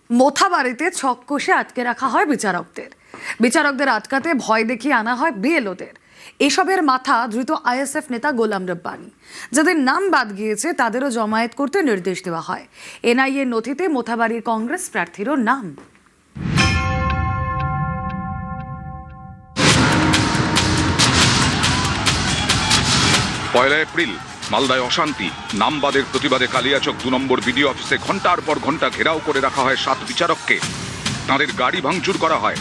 মোথাবাড়িতে ছক কষে আটকে রাখা হয় বিচারকদের আটকাতে ভয় দেখিয়ে আনা হয় বিএলওদের। এসবের মাথা ধৃত আইএসএফ নেতা গোলাম রব্বানী। যাদের নাম বাদ গিয়েছে তাদেরও জমায়েত করতে নির্দেশ দেওয়া হয়। এনআইএ নথিতে মোথাবাড়ির কংগ্রেস প্রার্থীরও নাম। পয়লা এপ্রিল মালদায় অশান্তি, নামবাদের প্রতিবাদে কালিয়াচক 2 নম্বর বিডিও অফিসে ঘন্টার পর ঘন্টা ঘেরাও করে রাখা হয় 7 বিচারককে। তাদের গাড়ি ভাঙচুর করা হয়।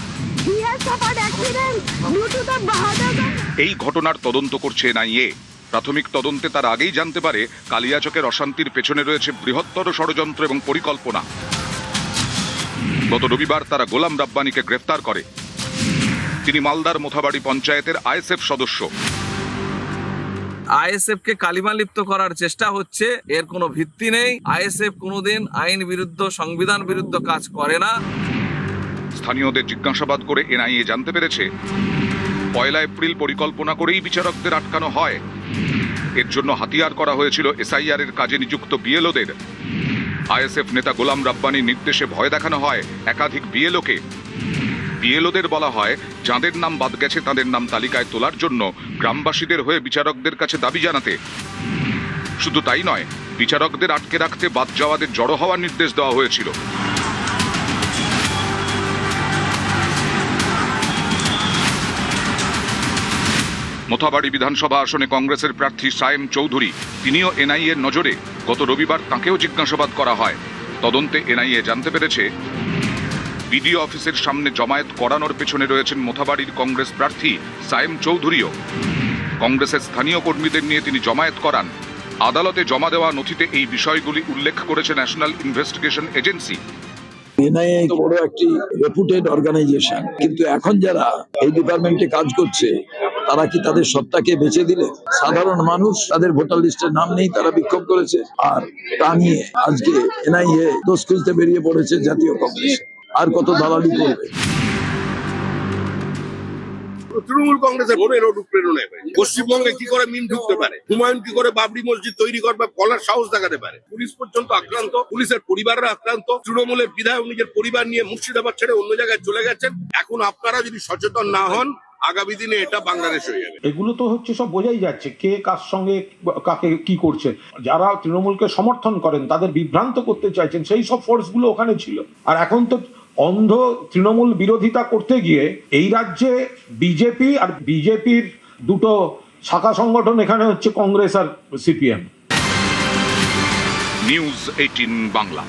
এই ঘটনার তদন্ত করছে এনআইএ। প্রাথমিক তদন্তে তার আগেই জানতে পারে কালিয়াচকের অশান্তির পেছনে রয়েছে বৃহত্তর ষড়যন্ত্র এবং পরিকল্পনা। গত রবিবার তারা গোলাম রব্বানীকে গ্রেফতার করে। তিনি মালদার মোথাবাড়ি পঞ্চায়েতের আইএসএফ সদস্য। আইএসএফ কে কালিমা লিপ্ত করার চেষ্টা হচ্ছে, এর কোনো ভিত্তি নেই। আইএসএফ কোনোদিন আইন বিরুদ্ধ, সংবিধান বিরুদ্ধ কাজ করে না। স্থানীয়দের জিজ্ঞাসাবাদ করে এনআইএ জানতে পেরেছে পয়লা এপ্রিল পরিকল্পনা করেই বিচারকদের আটকানো হয়। এর জন্য হাতিয়ার করা হয়েছিল এসআইআর এর কাজে নিযুক্ত বিএলওদের। আইএসএফ নেতা গোলাম রব্বানীর নির্দেশে ভয় দেখানো হয় একাধিক বিএলওকে। বিএলওদের বলা হয় যাদের নাম বাদ গেছে তাদের নাম তালিকায় তোলার জন্য গ্রামবাসীদের হয়ে বিচারকদের কাছে দাবি জানাতে। শুধু তাই নয়, বিচারকদের আটকে রাখতে বাদ যাওয়াদের জড়ো হওয়ার নির্দেশ দেওয়া হয়েছিল। মোথাবাড়ি বিধানসভা আসনে কংগ্রেসের প্রার্থী সায়েম চৌধুরী, তিনিও এনআইএর নজরে। গত রবিবার তাঁকেও জিজ্ঞাসাবাদ করা হয়। তদন্তে এনআইএ জানতে পেরেছে বিডিও অফিসের সামনে জমায়েত করানোর পেছনে রয়েছেন মোথাবাড়ির কংগ্রেস প্রার্থী সায়েম চৌধুরীও। কংগ্রেসের স্থানীয় কর্মীদের নিয়ে তিনি জমায়েত করান। আদালতে জমা দেওয়া নথিতে এই বিষয়গুলি উল্লেখ করেছে ন্যাশনাল ইনভেস্টিগেশন এজেন্সি। এনআইএ বড় একটি রেপুটেড অর্গানাইজেশন, কিন্তু এখন যারা এই ডিপার্টমেন্টে কাজ করছে তারা কি তাদের সত্তাকে বেঁচে দিলে? সাধারণ মানুষ, তাদের ভোটার লিস্টের নাম নেই, তারা বিক্ষোভ করেছে। আর তা নিয়ে আজকে এনআইএ দোষ খুঁজতে বেরিয়ে পড়েছে জাতীয় কংগ্রেস। আর কত দালালি করবে? তৃণমূল কংগ্রেসের ভোটের অনুপ্রেরণা পশ্চিমবঙ্গে কি করে মিন ঢুকতে পারে, হুমায়ুন কি করে বাবরি মসজিদ তৈরি করবে বলার সাহস দেখাতে পারে। পুলিশ পর্যন্ত আক্রান্ত, পুলিশের পরিবাররা আক্রান্ত। তৃণমূলের বিধায়ক নিজের পরিবার নিয়ে মুর্শিদাবাদ ছেড়ে অন্য জায়গায় চলে গেছেন। এখন আপনারা যদি সচেতন না হন, আগামী দিনে এটা বাংলাদেশ হয়ে যাবে। এগুলো তো হচ্ছে সব বোঝাই যাচ্ছে কে কার সঙ্গে কাকে কি করছে। যারা তৃণমূলকে সমর্থন করেন তাদের বিভ্রান্ত করতে চাইছেন, সেই সব ফোর্সগুলো ওখানে ছিল। আর এখন তো অন্ধ তৃণমূল বিরোধিতা করতে গিয়ে এই রাজ্যে বিজেপি আর বিজেপির দুটো শাখা সংগঠন, এখানে হচ্ছে কংগ্রেস আর সিপিএম। নিউজ 18 বাংলা।